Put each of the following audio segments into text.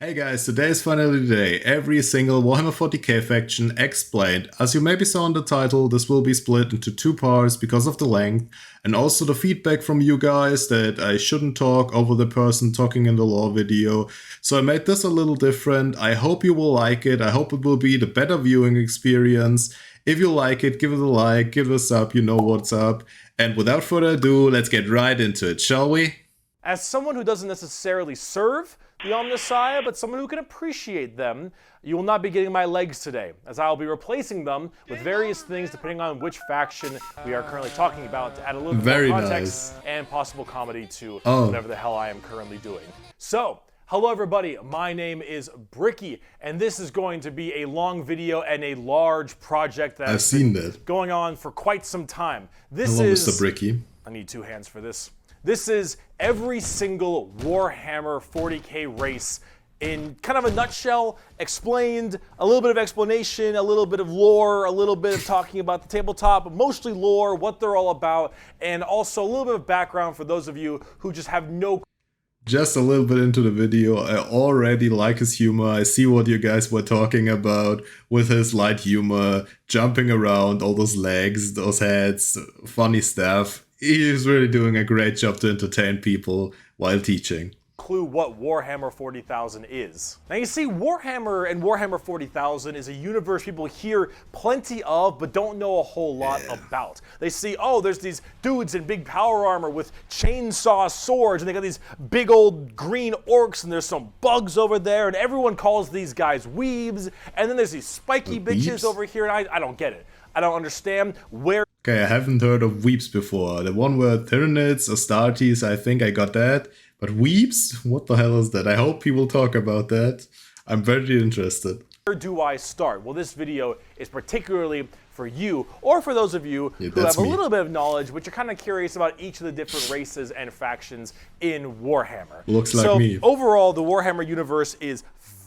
Hey guys, today is finally the day. Every single Warhammer 40k faction explained. As you maybe saw in the title, this will be split into two parts because of the length, and also the feedback from you guys that I shouldn't talk over the person talking in the lore video. So I made this a little different. I hope you will like it. I hope it will be the better viewing experience. If you like it, give it a like, give it a sub, you know what's up. And without further ado, let's get right into it, shall we? As someone who doesn't necessarily serve the Omnissiah, but someone who can appreciate them, you will not be getting my legs today, as I will be replacing them with various things depending on which faction we are currently talking about to add a little bit more context and possible comedy to whatever the hell I am currently doing. So, hello everybody, my name is Bricky, and this is going to be a long video and a large project that has been going on for quite some time. This is Mr. Bricky. I need two hands for this. This is every single Warhammer 40k race in kind of a nutshell, explained, a little bit of explanation, a little bit of lore, a little bit of talking about the tabletop, mostly lore, what they're all about, and also a little bit of background for those of you who just have no. Just a little bit into the video, I already like his humor. I see what you guys were talking about with his light humor, jumping around, all those legs, those heads, funny stuff. He's really doing a great job to entertain people while teaching. Clue what Warhammer 40,000 is. Now you see, Warhammer and Warhammer 40,000 is a universe people hear plenty of but don't know a whole lot about. They see, oh, there's these dudes in big power armor with chainsaw swords, and they got these big old green orcs, and there's some bugs over there, and everyone calls these guys weebs, and then there's these spiky bitches over here, and I don't get it. I don't understand where. Okay, I haven't heard of weeps before. The one were Tyranids, Astartes, I think I got that. But weeps? What the hell is that? I hope people talk about that. I'm very interested. Where do I start? Well, this video is particularly for you, or for those of you who have a little bit of knowledge, but you're kind of curious about each of the different races and factions in Warhammer. Looks like me. Overall, the Warhammer universe is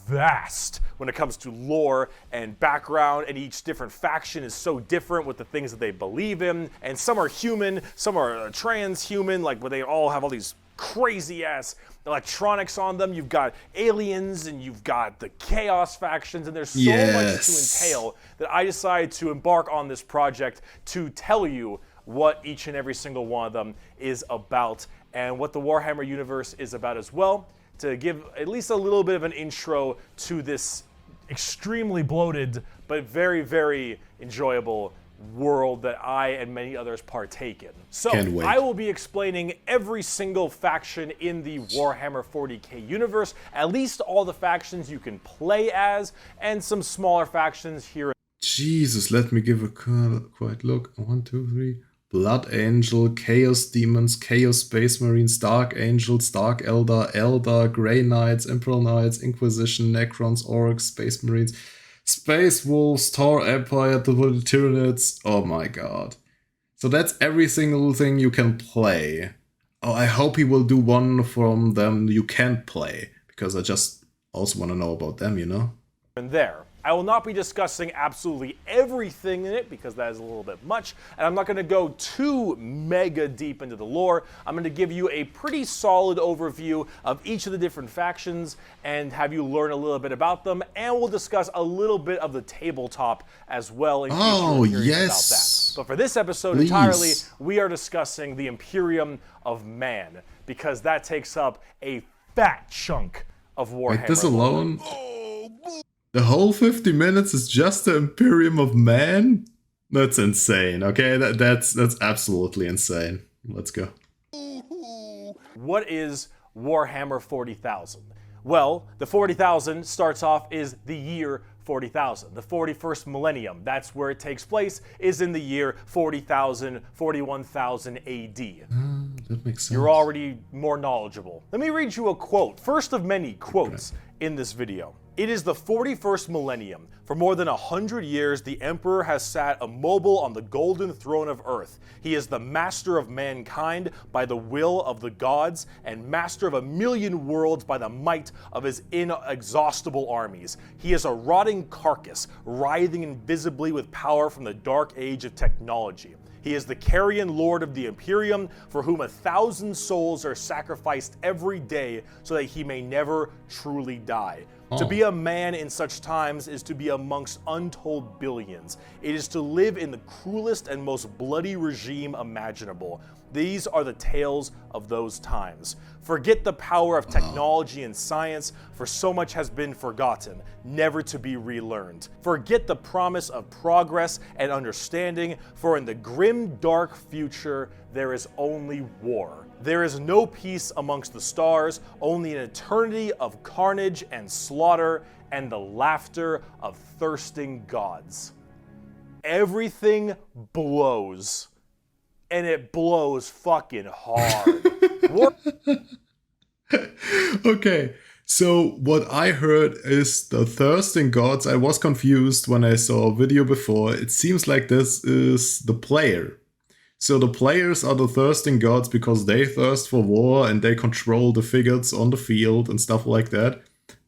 vast when it comes to lore and background, and each different faction is so different with the things that they believe in, and some are human, some are transhuman, like where they all have all these crazy ass electronics on them. You've got aliens and you've got the chaos factions, and there's so much to entail that I decided to embark on this project to tell you what each and every single one of them is about, and what the Warhammer universe is about as well, to give at least a little bit of an intro to this extremely bloated but very, very enjoyable world that I and many others partake in. So I will be explaining every single faction in the Warhammer 40k universe, at least all the factions you can play as, and some smaller factions here. Jesus, let me give a quiet look. 1, 2, 3. Blood Angel, Chaos Demons, Chaos Space Marines, Dark Angels, Dark Eldar, Grey Knights, Imperial Knights, Inquisition, Necrons, Orcs, Space Marines, Space Wolves, Tor Empire, the Tyranids. Oh my god. So that's every single thing you can play. Oh, I hope he will do one from them you can't play, because I just also want to know about them, you know? And there. I will not be discussing absolutely everything in it, because that is a little bit much, and I'm not going to go too mega deep into the lore. I'm going to give you a pretty solid overview of each of the different factions and have you learn a little bit about them, and we'll discuss a little bit of the tabletop as well in case you're curious about that. But for this episode entirely, we are discussing the Imperium of Man, because that takes up a fat chunk of Warhammer. Like this alone? The whole 50 minutes is just the Imperium of Man? That's insane, okay? That's absolutely insane. Let's go. What is Warhammer 40,000? Well, the 40,000 starts off is the year 40,000, the 41st millennium. That's where it takes place, is in the year 40,000, 41,000 AD. That makes sense. You're already more knowledgeable. Let me read you a quote, first of many quotes in this video. It is the 41st millennium. For more than 100 years, the Emperor has sat immobile on the golden throne of Earth. He is the master of mankind by the will of the gods, and master of 1,000,000 worlds by the might of his inexhaustible armies. He is a rotting carcass, writhing invisibly with power from the dark age of technology. He is the carrion lord of the Imperium, for whom 1,000 souls are sacrificed every day so that he may never truly die. To be a man in such times is to be amongst untold billions. It is to live in the cruelest and most bloody regime imaginable. These are the tales of those times. Forget the power of technology and science, for so much has been forgotten, never to be relearned. Forget the promise of progress and understanding, for in the grim, dark future, there is only war. There is no peace amongst the stars, only an eternity of carnage and slaughter, and the laughter of thirsting gods. Everything blows. And it blows fucking hard. Okay, so what I heard is the thirsting gods. I was confused when I saw a video before. It seems like this is the player. So the players are the thirsting gods because they thirst for war and they control the figures on the field and stuff like that.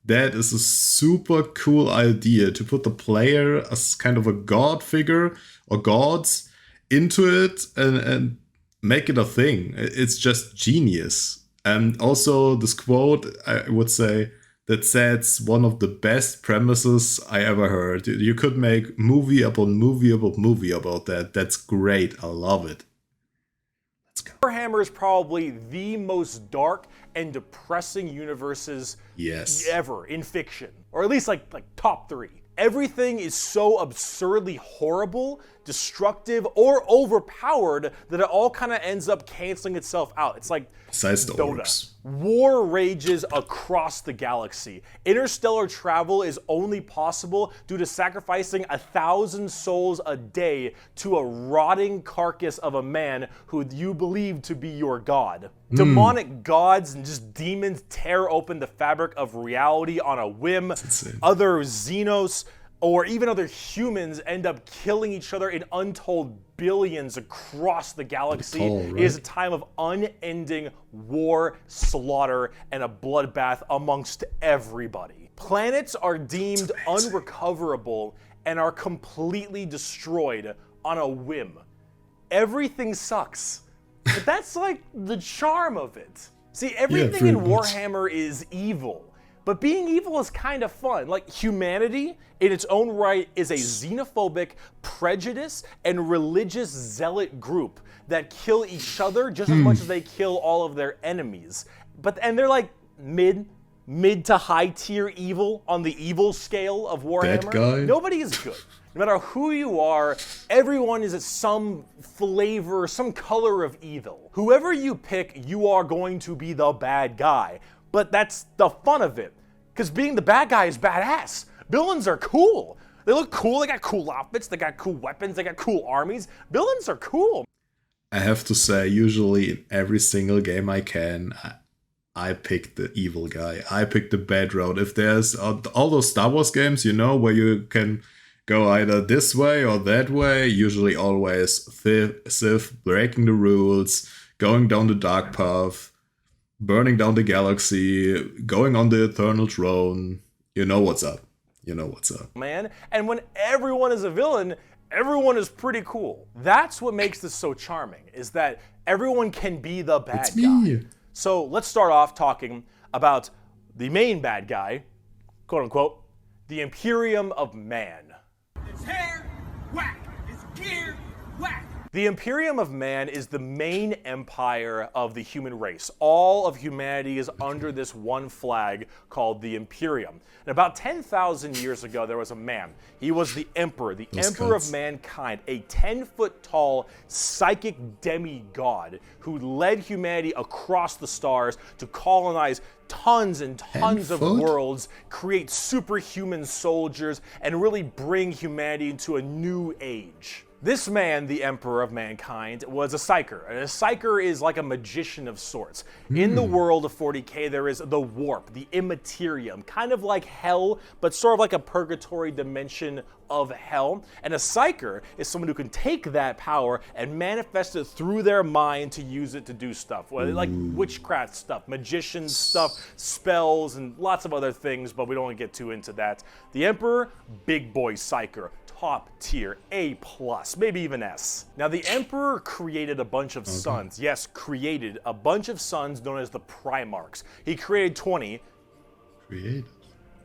That is a super cool idea, to put the player as kind of a god figure or gods into it and make it a thing. It's just genius. And also this quote, I would say, that sets one of the best premises I ever heard. You could make movie upon movie upon movie about that. That's great. I love it. Let's go. Warhammer is probably the most dark and depressing universes ever in fiction, or at least like top 3. Everything is so absurdly horrible, destructive, or overpowered that it all kind of ends up canceling itself out. It's like besides the Dota. orcs. War rages across the galaxy. Interstellar travel is only possible due to sacrificing 1,000 souls a day to a rotting carcass of a man who you believe to be your god. Demonic gods and just demons tear open the fabric of reality on a whim. Other Xenos or even other humans end up killing each other in untold billions across the galaxy. Right? It is a time of unending war, slaughter, and a bloodbath amongst everybody. Planets are deemed unrecoverable and are completely destroyed on a whim. Everything sucks. But that's like the charm of it. See, everything in Warhammer is evil. But being evil is kind of fun. Like, humanity, in its own right, is a xenophobic, prejudice, and religious zealot group that kill each other just as much as they kill all of their enemies. And they're like mid to high tier evil on the evil scale of Warhammer. That guy. Nobody is good. No matter who you are, everyone is some flavor, some color of evil. Whoever you pick, you are going to be the bad guy. But that's the fun of it, because being the bad guy is badass. Villains are cool. They look cool, they got cool outfits, they got cool weapons, they got cool armies. Villains are cool. I have to say, usually in every single game I pick the evil guy. I pick the bad road. If there's all those Star Wars games, where you can go either this way or that way, usually always Sith, breaking the rules, going down the dark path, burning down the galaxy, going on the eternal throne. You know what's up. Man, and when everyone is a villain, everyone is pretty cool. That's what makes this so charming, is that everyone can be the bad guy. So let's start off talking about the main bad guy, quote unquote, the Imperium of Man. It's hair, whack. It's gear, whack. The Imperium of Man is the main empire of the human race. All of humanity is under this one flag called the Imperium. And about 10,000 years ago, there was a man. He was the Emperor, the Emperor of mankind, a 10-foot-tall psychic demigod who led humanity across the stars to colonize tons and tons of worlds, create superhuman soldiers, and really bring humanity into a new age. This man, the Emperor of Mankind, was a psyker. And a psyker is like a magician of sorts. In the world of 40k, there is the warp, the immaterium, kind of like hell, but sort of like a purgatory dimension of hell. And a psyker is someone who can take that power and manifest it through their mind to use it to do stuff, like witchcraft stuff, magician stuff, spells, and lots of other things, but we don't want to get too into that. The Emperor, big boy psyker. Top tier, A+. S, maybe even S. Now, the Emperor created a bunch of sons. Yes, created a bunch of sons known as the Primarchs. He created 20. Created.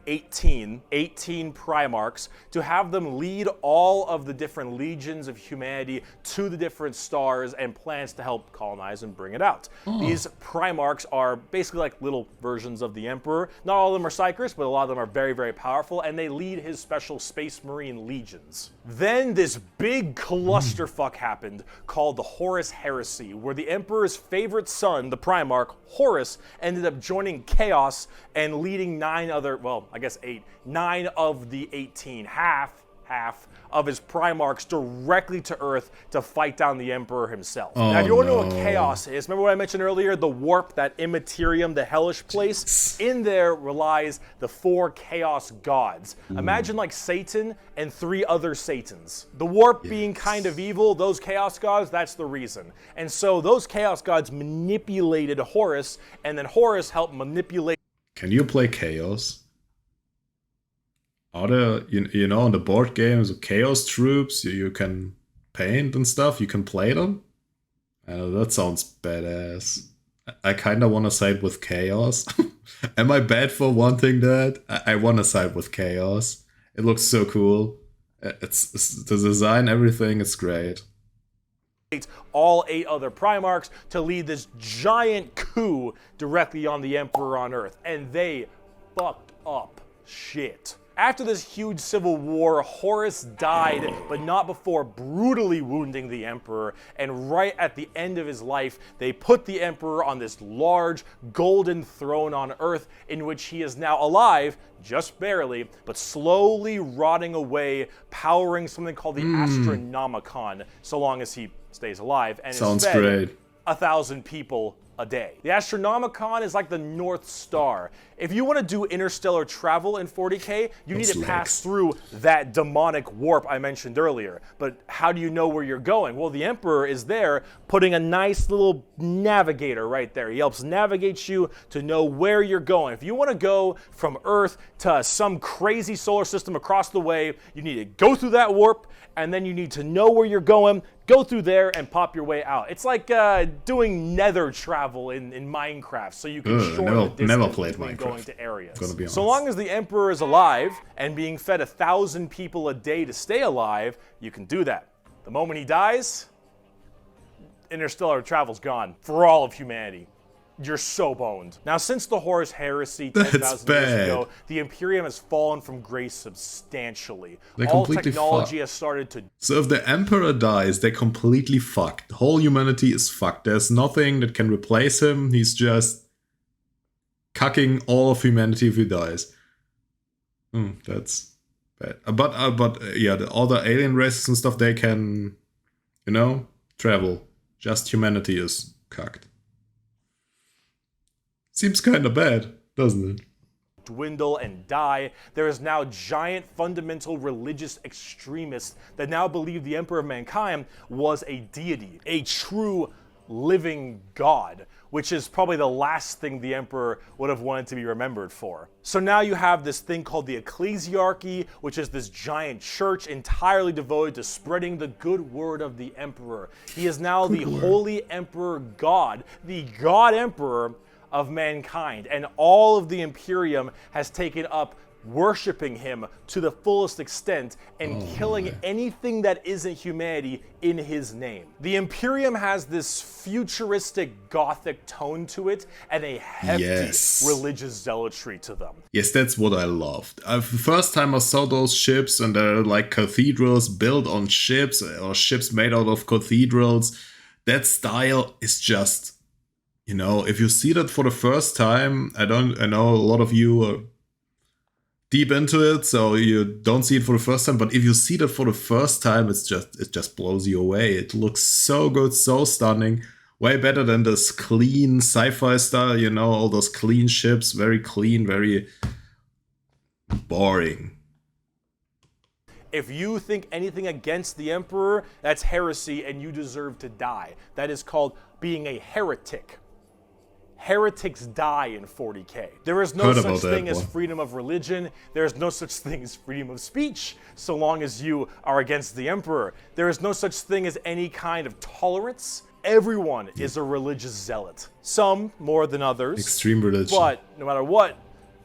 18 Primarchs to have them lead all of the different legions of humanity to the different stars and plans to help colonize and bring it out. These Primarchs are basically like little versions of the Emperor. Not all of them are psychers, but a lot of them are very, very powerful, and they lead his special Space Marine legions. Then this big clusterfuck happened called the Horus Heresy, where the Emperor's favorite son, the Primarch, Horus, ended up joining Chaos and leading 9 other, well, I guess 8, 9 of the 18, half of his Primarchs directly to Earth to fight down the Emperor himself. Now, if you want to know what Chaos is, remember what I mentioned earlier, the warp, that Immaterium, the hellish place? In there relies the 4 Chaos gods. Imagine like Satan and 3 other Satans. The warp being kind of evil, those Chaos gods, that's the reason. And so those Chaos gods manipulated Horus, and then Horus helped manipulate. Can you play Chaos? Are there, you know, on the board games, Chaos troops you can paint and stuff, you can play them? That sounds badass. I kind of want to side with Chaos. Am I bad for wanting that? I want to side with Chaos. It looks so cool. It's the design, everything, it's great. All 8 other Primarchs to lead this giant coup directly on the Emperor on Earth. And they fucked up shit. After this huge civil war, Horus died, but not before brutally wounding the Emperor, and right at the end of his life, they put the Emperor on this large golden throne on Earth, in which he is now alive, just barely, but slowly rotting away, powering something called the Astronomicon, so long as he stays alive, and sounds is fed great. 1,000 people a day. The Astronomicon is like the North Star. If you want to do interstellar travel in 40k, you need to pass through that demonic warp I mentioned earlier. But how do you know where you're going? Well, the Emperor is there putting a nice little navigator right there. He helps navigate you to know where you're going. If you want to go from Earth to some crazy solar system across the way, you need to go through that warp, and then you need to know where you're going, go through there, and pop your way out. It's like doing nether travel in Minecraft, so you can shorten the distance never played between Minecraft. going to areas. Gonna be honest. So long as the Emperor is alive and being fed 1,000 people a day to stay alive, you can do that. The moment he dies, interstellar travel's gone for all of humanity. You're so boned. Now, since the Horus Heresy 10,000 years ago, the Imperium has fallen from grace substantially. They're All completely technology fucked. has started to... So if the Emperor dies, they're completely fucked. The whole humanity is fucked. There's nothing that can replace him. He's just cucking all of humanity if he dies. That's bad. But yeah, the other alien races and stuff, they can, you know, travel. Just humanity is cucked. Seems kind of bad, doesn't it? Dwindle and die. There is now giant fundamental religious extremists that now believe the Emperor of Mankind was a deity, a true living god, which is probably the last thing the Emperor would have wanted to be remembered for. So now you have this thing called the Ecclesiarchy, which is this giant church entirely devoted to spreading the good word of the Emperor. He is now the Holy Emperor God, the God Emperor of mankind, and all of the Imperium has taken up worshiping him to the fullest extent and killing anything that isn't humanity in his name. The Imperium has this futuristic gothic tone to it and a hefty religious zealotry to them. Yes, that's what I loved. The first time I saw those ships, and they're like cathedrals built on ships, or ships made out of cathedrals, that style is just, you know, if you see that for the first time, I know a lot of you are deep into it, so you don't see it for the first time, but if you see that for the first time, it just blows you away. It looks so good, so stunning. Way better than this clean sci-fi style, you know, all those clean ships, very clean, very boring. If you think anything against the Emperor, that's heresy and you deserve to die. That is called being a heretic. heretics die in 40k. There is no Heard such about that thing as one. freedom of religion. There is no such thing as freedom of speech, so long as you are against the emperor. There is no such thing as any kind of tolerance. Everyone is a religious zealot. Some more than others. Extreme religion. But no matter what,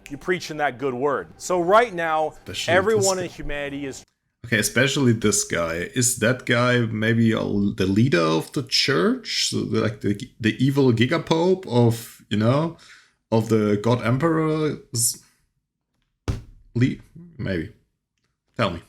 you're preaching that good word. So right now, Especially everyone this in humanity is Okay, especially this guy. Is that guy maybe the leader of the church? So like the evil gigapope of, you know, of the God Emperor? Maybe. Tell me.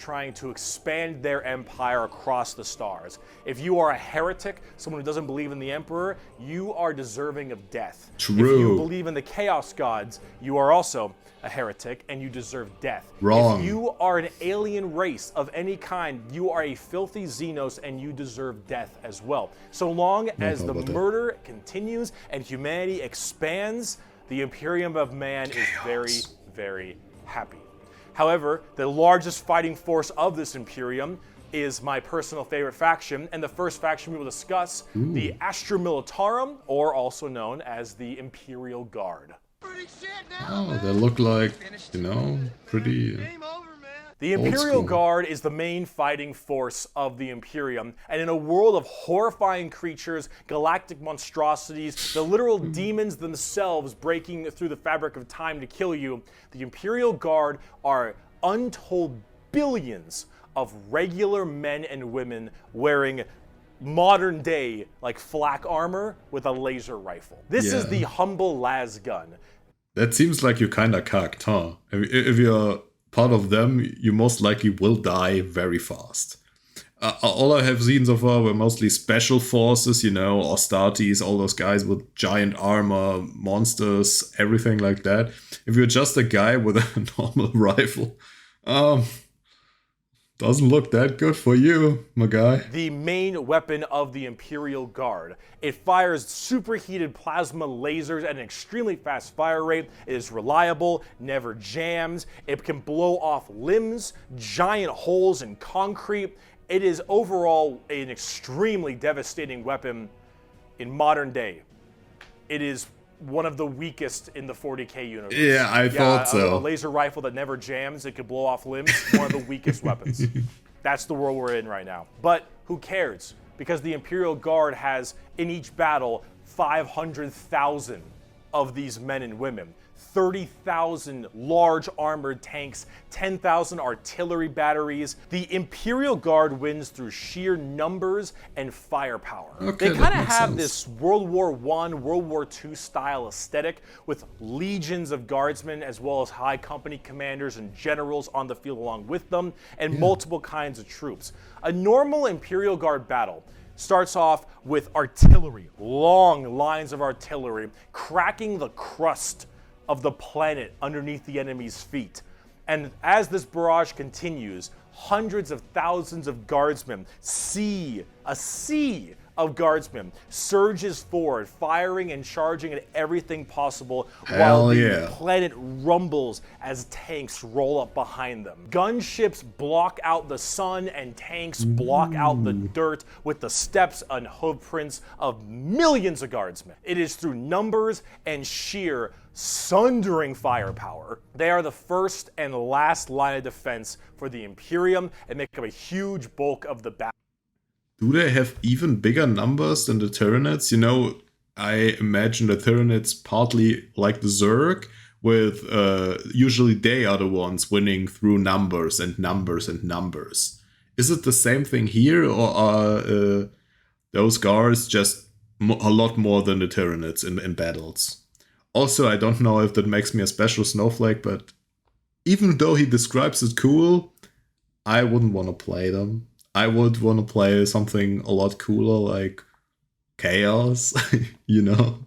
trying to expand their empire across the stars. If you are a heretic, someone who doesn't believe in the Emperor, you are deserving of death. True. If you believe in the Chaos Gods, you are also a heretic and you deserve death. Wrong. If you are an alien race of any kind, you are a filthy Xenos and you deserve death as well. So long as the murder continues and humanity expands, the Imperium of Man is very, very happy. However, the largest fighting force of this Imperium is my personal favorite faction, and the first faction we will discuss, the Astra Militarum, or also known as the Imperial Guard. Oh, they look like, you know, pretty... The Imperial Guard is the main fighting force of the Imperium, and in a world of horrifying creatures, galactic monstrosities, the literal demons themselves breaking through the fabric of time to kill you, the Imperial Guard are untold billions of regular men and women wearing modern day, like flak armor with a laser rifle. This is the humble las gun. That seems like you're kinda cucked, huh? If you're part of them, you most likely will die very fast. All I have seen so far were mostly special forces, you know, Astartes, all those guys with giant armor, monsters, everything like that. If you're just a guy with a normal rifle, doesn't look that good for you, my guy. The main weapon of the Imperial Guard. It fires superheated plasma lasers at an extremely fast fire rate. It is reliable, never jams. It can blow off limbs, giant holes in concrete. It is overall an extremely devastating weapon in modern day. It is one of the weakest in the 40k universe. Yeah, I thought so. A laser rifle that never jams, it could blow off limbs, one of the weakest weapons. That's the world we're in right now. But who cares? Because the Imperial Guard has, in each battle, 500,000 of these men and women. 30,000 large armored tanks, 10,000 artillery batteries. The Imperial Guard wins through sheer numbers and firepower. Okay, they kind of makes have sense. this World War I, World War II style aesthetic with legions of guardsmen as well as high company commanders and generals on the field along with them, and multiple kinds of troops. A normal Imperial Guard battle starts off with artillery, long lines of artillery, cracking the crust of the planet underneath the enemy's feet. And as this barrage continues, hundreds of thousands of guardsmen, a sea of guardsmen surges forward, firing and charging at everything possible while the planet rumbles as tanks roll up behind them. Gunships block out the sun and tanks block out the dirt with the steps and hoofprints of millions of guardsmen. It is through numbers and sheer sundering firepower. They are the first and last line of defense for the Imperium and make up a huge bulk of the battle. Do they have even bigger numbers than the Tyranids? You know, I imagine the Tyranids partly like the Zerg, with usually they are the ones winning through numbers and numbers and numbers. Is it the same thing here, or are those guards just a lot more than the Tyranids in battles? Also, I don't know if that makes me a special snowflake, but even though he describes it cool, I wouldn't want to play them. I would want to play something a lot cooler, like Chaos, you know?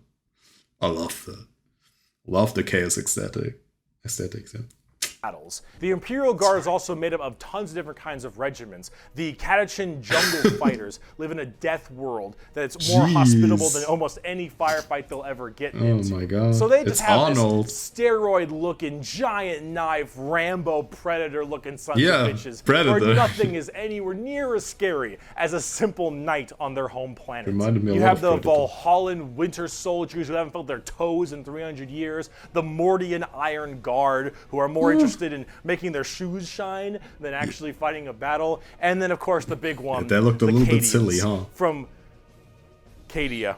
I love the Chaos aesthetics, yeah. battles. The Imperial Guard is also made up of tons of different kinds of regiments. The Catachin jungle fighters live in a death world that's more hospitable than almost any firefight they'll ever get into. Oh my god. So they just have Arnold. this steroid-looking, giant knife, Rambo Predator-looking sons of bitches, Predator. where nothing is anywhere near as scary as a simple knight on their home planet. Reminded me a You lot have of the Predator. Valhallan winter soldiers who haven't felt their toes in 300 years, the Mordian Iron Guard, who are more interested in making their shoes shine than actually fighting a battle, and then of course the big one, They looked a the little bit Cadians silly, huh? from Cadia.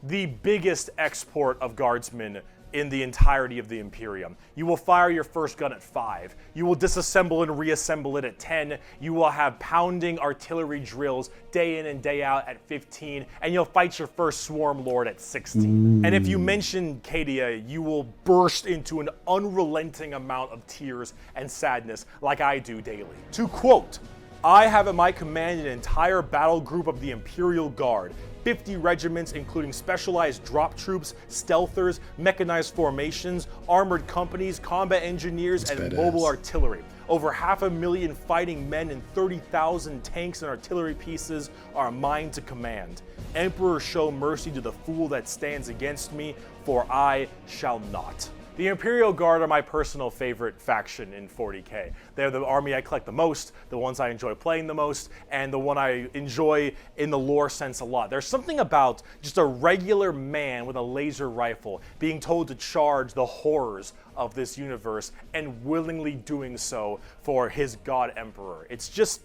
The biggest export of guardsmen in the entirety of the Imperium. You will fire your first gun at 5. You will disassemble and reassemble it at 10. You will have pounding artillery drills day in and day out at 15. And you'll fight your first Swarm Lord at 16. And if you mention Cadia, you will burst into an unrelenting amount of tears and sadness like I do daily. To quote, I have at my command an entire battle group of the Imperial Guard, 50 regiments including specialized drop troops, stealthers, mechanized formations, armored companies, combat engineers, and badass. mobile artillery. Over 500,000 fighting men and 30,000 tanks and artillery pieces are mine to command. Emperor, show mercy to the fool that stands against me, for I shall not. The Imperial Guard are my personal favorite faction in 40k. They're the army I collect the most, the ones I enjoy playing the most, and the one I enjoy in the lore sense a lot. There's something about just a regular man with a laser rifle being told to charge the horrors of this universe and willingly doing so for his god emperor. It's just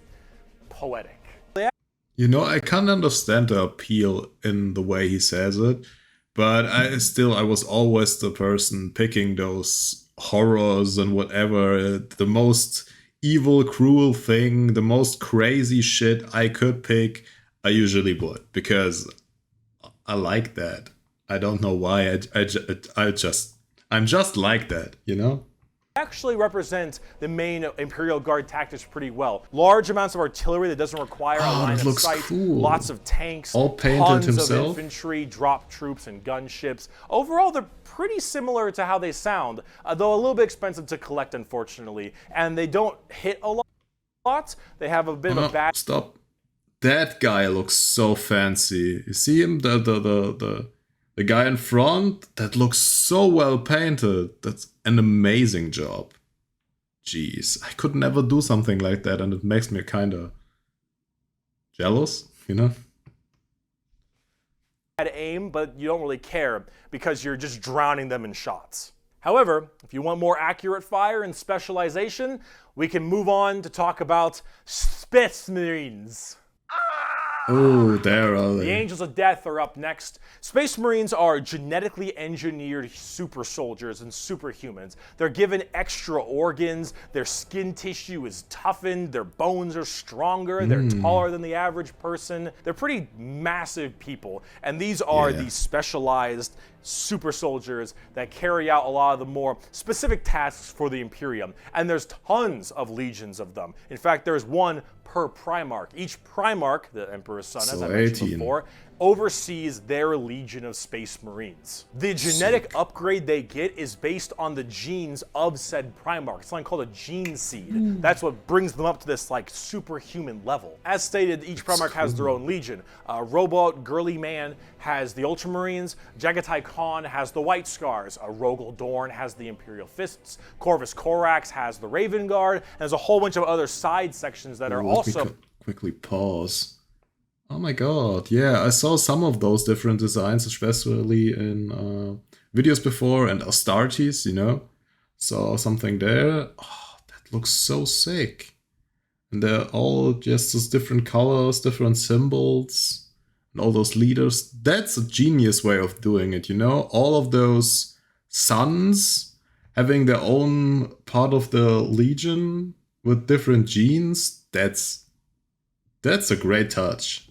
poetic. You know, I can't understand the appeal in the way he says it, but I was always the person picking those horrors and whatever, the most evil, cruel thing, the most crazy shit I could pick, I usually would, because I like that. I don't know why, I'm just like that, you know? Actually represent the main Imperial Guard tactics pretty well. Large amounts of artillery that doesn't require a line that of looks sight, cool. lots of tanks, All painted tons himself. of infantry, drop troops, and gunships. Overall, they're pretty similar to how they sound, though a little bit expensive to collect, unfortunately. And they don't hit a lot. They have a bit of a bad... Stop. That guy looks so fancy. You see him? The guy in front? That looks so well painted. That's an amazing job. Jeez, I could never do something like that, and it makes me kinda jealous, you know? Bad aim, but you don't really care because you're just drowning them in shots. However, if you want more accurate fire and specialization, we can move on to talk about Space Marines. Oh, there are The they. Angels of Death are up next. Space Marines are genetically engineered super soldiers and superhumans. They're given extra organs, their skin tissue is toughened, their bones are stronger, they're taller than the average person. They're pretty massive people, and these are the specialized super soldiers that carry out a lot of the more specific tasks for the Imperium. And there's tons of legions of them. In fact, there's one per Primarch. Each Primarch, the Emperor's son, as I mentioned 18. before, oversees their legion of Space Marines. The genetic upgrade they get is based on the genes of said Primarch. It's something called a gene seed. That's what brings them up to this like superhuman level. As stated, each Primarch has their own legion. Robot Girly Man has the Ultramarines, Jagatai Khan has the White Scars, Rogel Dorn has the Imperial Fists, Corvus Corax has the Raven Guard, and there's a whole bunch of other side sections that are also... Quickly pause. Oh my god, yeah, I saw some of those different designs, especially in videos before, and Astartes, you know? Saw something there. Oh, that looks so sick. And they're all just those different colors, different symbols, and all those leaders. That's a genius way of doing it, you know? All of those sons having their own part of the Legion with different genes. That's a great touch.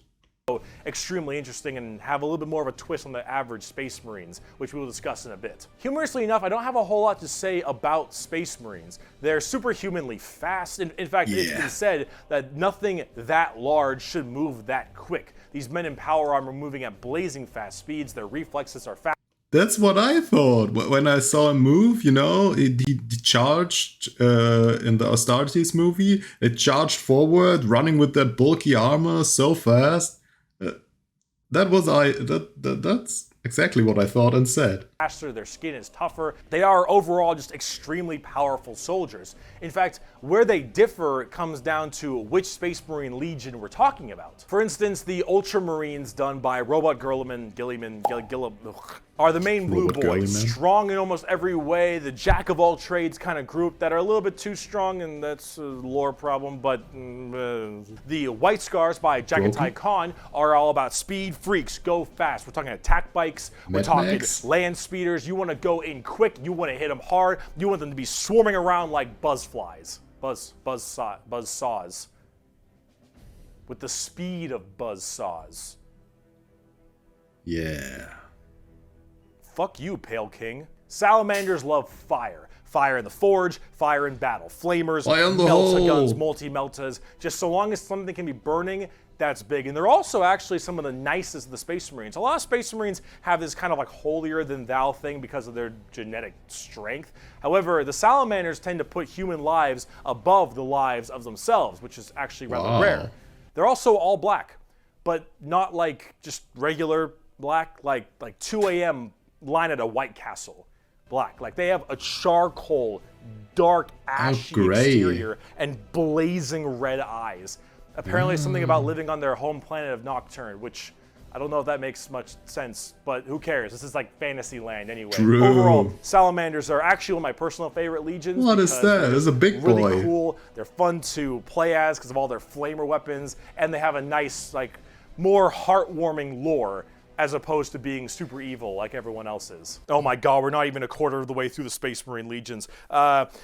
Extremely interesting and have a little bit more of a twist on the average Space Marines, which we will discuss in a bit. Humorously enough, I don't have a whole lot to say about Space Marines. They're superhumanly fast. In fact, it's been said that nothing that large should move that quick. These men in power armor moving at blazing fast speeds. Their reflexes are fast. That's what I thought when I saw him move. You know, he charged in the Astartes movie. It charged forward, running with that bulky armor so fast. That's exactly what I thought and said. Faster, their skin is tougher. They are overall just extremely powerful soldiers. In fact, where they differ comes down to which Space Marine Legion we're talking about. For instance, the Ultramarines done by Robot Gilliman are the main blue Robot boys. Gilliman. Strong in almost every way, the jack of all trades kind of group that are a little bit too strong, and that's a lore problem, but the White Scars by Jagatai Khan are all about speed freaks, go fast. We're talking attack bikes, we're Mad talking Max? land speeders. You want to go in quick, you want to hit them hard, you want them to be swarming around like buzzflies. Buzz saws. With the speed of buzz saws. Yeah. Fuck you, Pale King. Salamanders love fire. Fire in the forge, fire in battle. Flamers, Fire in the melta-guns, hole. multi-meltas. Just so long as something can be burning, that's big. And they're also actually some of the nicest of the Space Marines. A lot of Space Marines have this kind of like holier-than-thou thing because of their genetic strength. However, the Salamanders tend to put human lives above the lives of themselves, which is actually rather rare. They're also all black, but not like just regular black, like 2 a.m. line at a White Castle black. Like they have a charcoal, dark, ashy exterior and blazing red eyes. Apparently something about living on their home planet of Nocturne, which I don't know if that makes much sense, but who cares? This is like fantasy land anyway. True. Overall, Salamanders are actually one of my personal favorite legions. What is that? It's a big boy. Really cool. They're fun to play as because of all their flamer weapons, and they have a nice, like, more heartwarming lore as opposed to being super evil like everyone else is. Oh my god, we're not even a quarter of the way through the Space Marine Legions.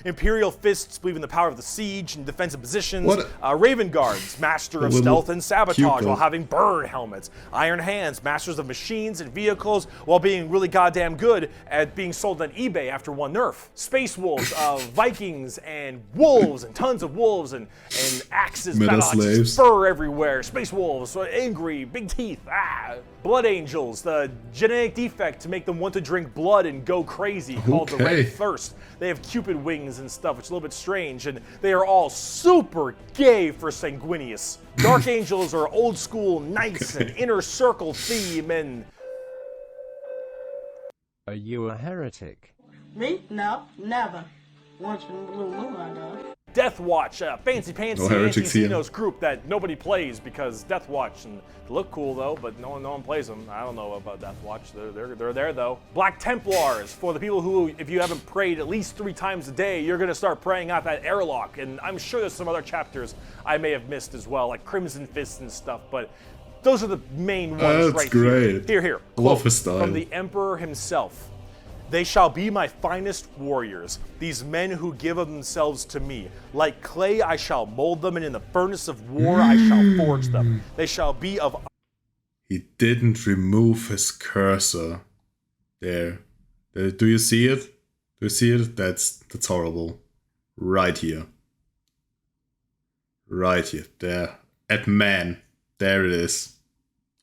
Imperial Fists believe in the power of the siege and defensive positions. Raven Guards, master of stealth and sabotage while having bird helmets. Iron Hands, masters of machines and vehicles while being really goddamn good at being sold on eBay after one nerf. Space Wolves, Vikings and wolves and tons of wolves and axes, battle axes, fur everywhere. Space Wolves, angry, big teeth, Blood Angels, the genetic defect to make them want to drink blood and go crazy, called the Red Thirst. They have Cupid wings and stuff, which is a little bit strange, and they are all super gay for Sanguinius. Dark Angels are old school knights and inner circle theme and... Are you a heretic? Me? No, never. Once in a blue moon, I know. Death Watch, a fancy pantsy anti-Xenos group that nobody plays because Death Watch, and they look cool though, but no one plays them. I don't know about Death Watch. They're there though. Black Templars, for the people who, if you haven't prayed at least 3 times a day, you're gonna start praying out that airlock. And I'm sure there's some other chapters I may have missed as well, like Crimson Fists and stuff. But those are the main ones right great. Here. Love his style. From the Emperor himself. They shall be my finest warriors, these men who give of themselves to me. Like clay I shall mold them, and in the furnace of war I shall forge them. They shall be of... He didn't remove his cursor. There. Do you see it? Do you see it? That's horrible. Right here. Right here. There. At man. There it is.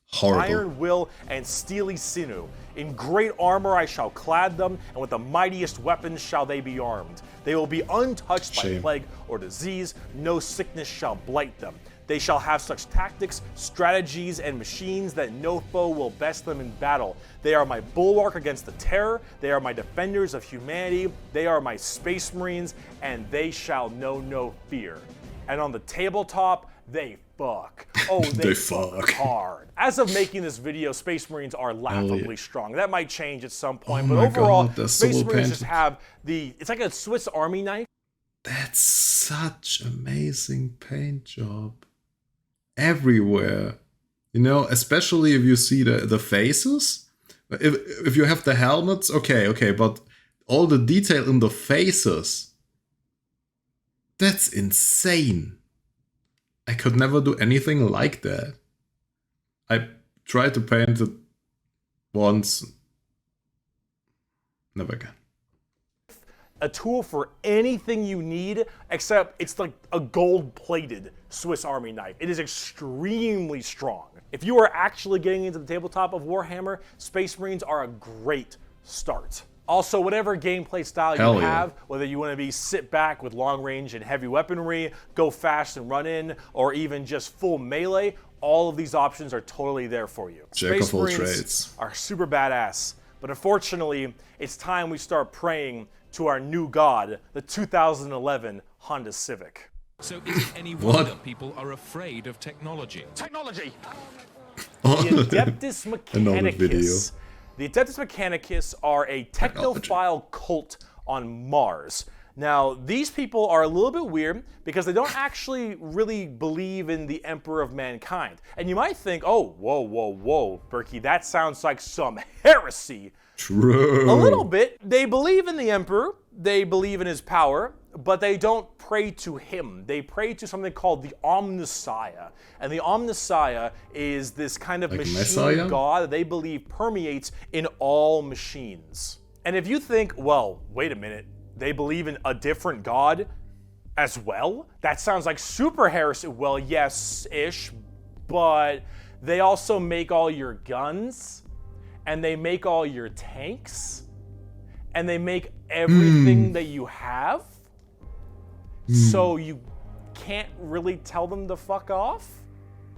Horrible. Iron will and steely sinew. In great armor I shall clad them, and with the mightiest weapons shall they be armed. They will be untouched by plague or disease. No sickness shall blight them. They shall have such tactics, strategies, and machines that no foe will best them in battle. They are my bulwark against the terror. They are my defenders of humanity. They are my Space Marines, and they shall know no fear. And on the tabletop, they fuck. Oh, they fuck hard. As of making this video, Space Marines are laughably strong. That might change at some point, but overall, Space Marines just have it's like a Swiss Army knife. That's such amazing paint job. Everywhere. You know, especially if you see the faces. If you have the helmets, okay, but all the detail in the faces. That's insane. I could never do anything like that. I tried to paint it once. Never again. A tool for anything you need, except it's like a gold-plated Swiss Army knife. It is extremely strong. If you are actually getting into the tabletop of Warhammer, Space Marines are a great start. Also, whatever gameplay style Hell you yeah. have, whether you want to be sit back with long range and heavy weaponry, go fast and run in, or even just full melee, all of these options are totally there for you. Jack of all Marines trades. are super badass, but unfortunately, it's time we start praying to our new god, the 2011 Honda Civic. So is it any What? wonder people are afraid of technology? Technology! Oh, The Adeptus Another video. Mechanicus. The Adeptus Mechanicus are a technophile cult on Mars. Now, these people are a little bit weird because they don't actually really believe in the Emperor of Mankind. And you might think, oh, whoa, Bricky, that sounds like some heresy. True. A little bit. They believe in the Emperor, they believe in his power, but they don't pray to him. They pray to something called the Omnissiah. And the Omnissiah is this kind of Like machine Messiah? god that they believe permeates in all machines. And if you think, well, wait a minute, they believe in a different god as well? That sounds like super heresy. Well, yes-ish, but they also make all your guns, and they make all your tanks, and they make everything that you have. So you can't really tell them to fuck off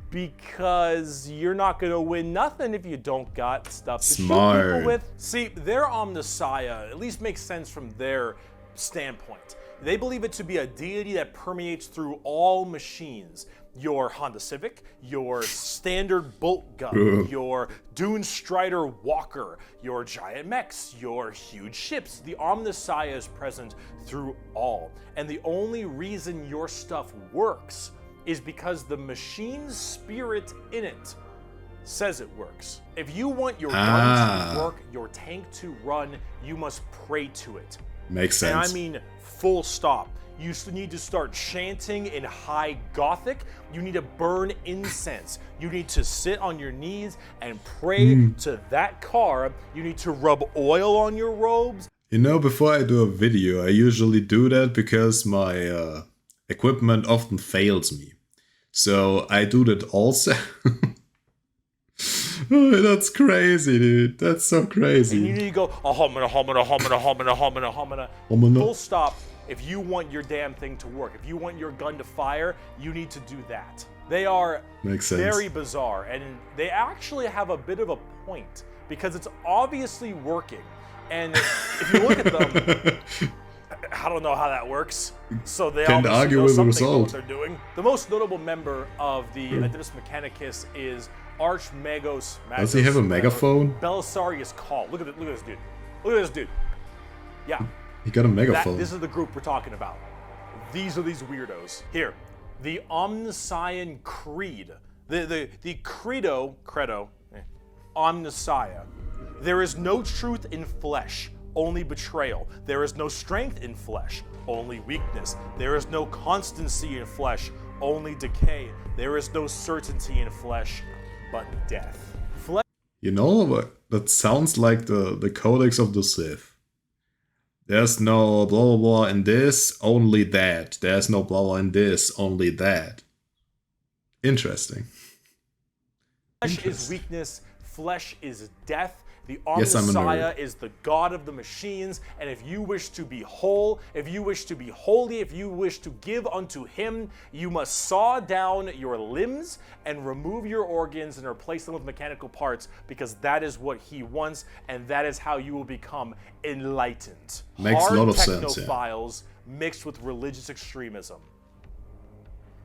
because you're not gonna win nothing if you don't got stuff to shoot people Smart. with. See, their Omnissiah at least makes sense from their standpoint. They believe it to be a deity that permeates through all machines. Your Honda Civic, your standard bolt gun, your Dune Strider Walker, your giant mechs, your huge ships. The Omnissiah is present through all. And the only reason your stuff works is because the machine's spirit in it says it works. If you want your gun to work, your tank to run, you must pray to it. Makes And sense. I mean full stop. You need to start chanting in high Gothic. You need to burn incense. You need to sit on your knees and pray to that car. You need to rub oil on your robes. You know, before I do a video, I usually do that because my equipment often fails me. So I do that also. Oh, that's crazy, dude. That's so And you crazy. need to go, homina, homina, homina, homina, homina, homina. Homina. Full stop. If you want your damn thing to work, if you want your gun to fire, you need to do that. They are Makes sense. very bizarre, and they actually have a bit of a point because it's obviously working. And if you look at them, I don't know how that works. So they Can't obviously argue know with the something about what result. they're doing. The most notable member of the Adeptus Mechanicus is Archmagos. Does he have a megaphone? Belisarius Call. Look at this dude. Look at this dude. Yeah. He got a megaphone. This is the group we're talking about. These are these weirdos. Here, the Omnissian Creed. The credo, Omnissiah. There is no truth in flesh, only betrayal. There is no strength in flesh, only weakness. There is no constancy in flesh, only decay. There is no certainty in flesh, but death. You know what? That sounds like the Codex of the Sith. There's no blah blah blah in this, only that. There's no blah blah in this, only that. Interesting. Flesh is weakness, flesh is death. The Yes, I'm a Omnissiah nerd. is the god of the machines, and if you wish to be whole, if you wish to be holy, if you wish to give unto him, you must saw down your limbs and remove your organs and replace them with mechanical parts, because that is what he wants, and that is how you will become enlightened. Makes a Hard lot of sense, yeah. technophiles mixed with religious extremism.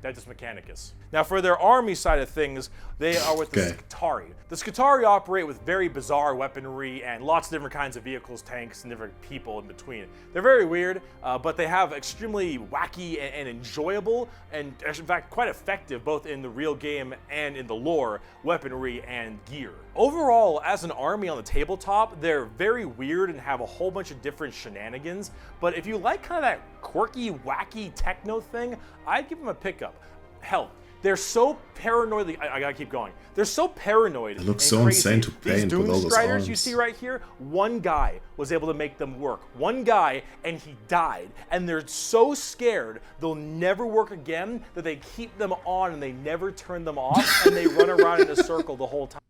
Adeptus Mechanicus. Now, for their army side of things, they are with the Okay. Scutari. The Scutari operate with very bizarre weaponry and lots of different kinds of vehicles, tanks, and different people in between. They're very weird, but they have extremely wacky and enjoyable, and in fact quite effective, both in the real game and in the lore, weaponry and gear. Overall, as an army on the tabletop, they're very weird and have a whole bunch of different shenanigans, but if you like kind of that quirky, wacky techno thing, I'd give them a pickup. Hell, they're so paranoid. I gotta keep going. They're so paranoid. It looks and so crazy. insane to These paint Dune with all those Striders you arms. see right here, one guy was able to make them work. One guy, and he died. And they're so scared they'll never work again that they keep them on and they never turn them off, and they run around in a circle the whole time.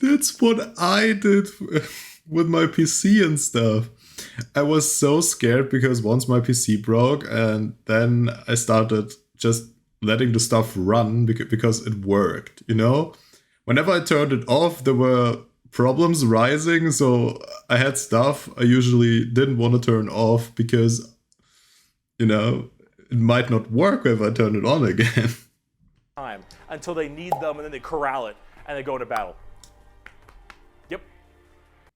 That's what I did with my PC and stuff. I was so scared because once my PC broke, and then I started just letting the stuff run because it worked, you know? Whenever I turned it off, there were problems rising, so I had stuff I usually didn't want to turn off because, you know, it might not work if I turn it on again. Time until they need them, and then they corral it and they go into battle. Yep.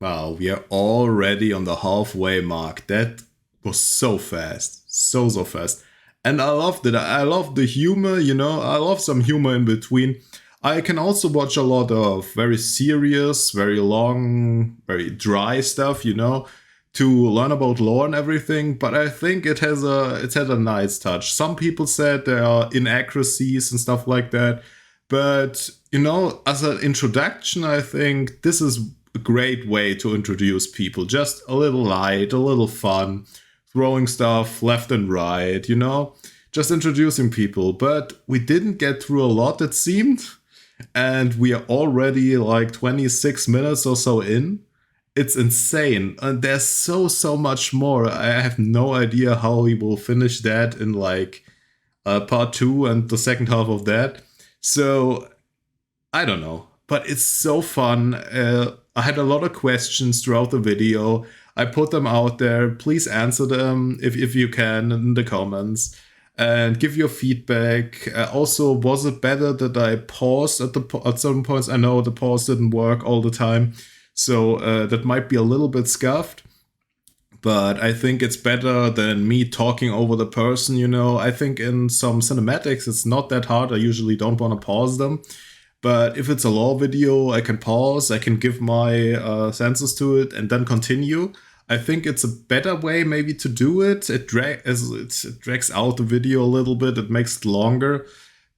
Wow, we are already on the halfway mark. That was so fast. So fast. And I loved it. I love the humor, you know. I love some humor in between. I can also watch a lot of very serious, very long, very dry stuff, you know, to learn about lore and everything. But I think it's had a nice touch. Some people said there are inaccuracies and stuff like that. But, you know, as an introduction, I think this is a great way to introduce people. Just a little light, a little fun, throwing stuff left and right, you know, just introducing people. But we didn't get through a lot, it seemed. And we are already like 26 minutes or so in. It's insane. And there's so much more. I have no idea how we will finish that in like part 2 and the second half of that. So, I don't know, but it's so fun. I had a lot of questions throughout the video. I put them out there. Please answer them if you can in the comments and give your feedback. Also, was it better that I paused at some points? I know the pause didn't work all the time, so that might be a little bit scuffed. But I think it's better than me talking over the person, you know. I think in some cinematics, it's not that hard. I usually don't want to pause them. But if it's a lore video, I can pause, I can give my senses to it and then continue. I think it's a better way maybe to do it. It drags out the video a little bit, it makes it longer.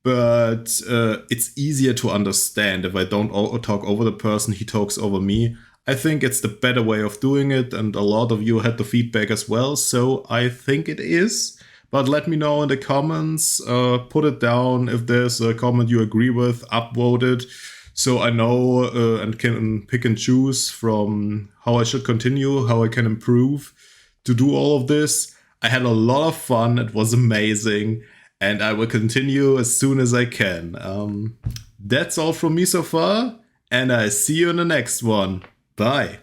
But it's easier to understand if I don't talk over the person, he talks over me. I think it's the better way of doing it, and a lot of you had the feedback as well, so I think it is. But let me know in the comments, put it down if there's a comment you agree with, upvote it, so I know and can pick and choose from how I should continue, how I can improve to do all of this. I had a lot of fun, it was amazing, and I will continue as soon as I can. That's all from me so far, and I see you in the next one. Bye.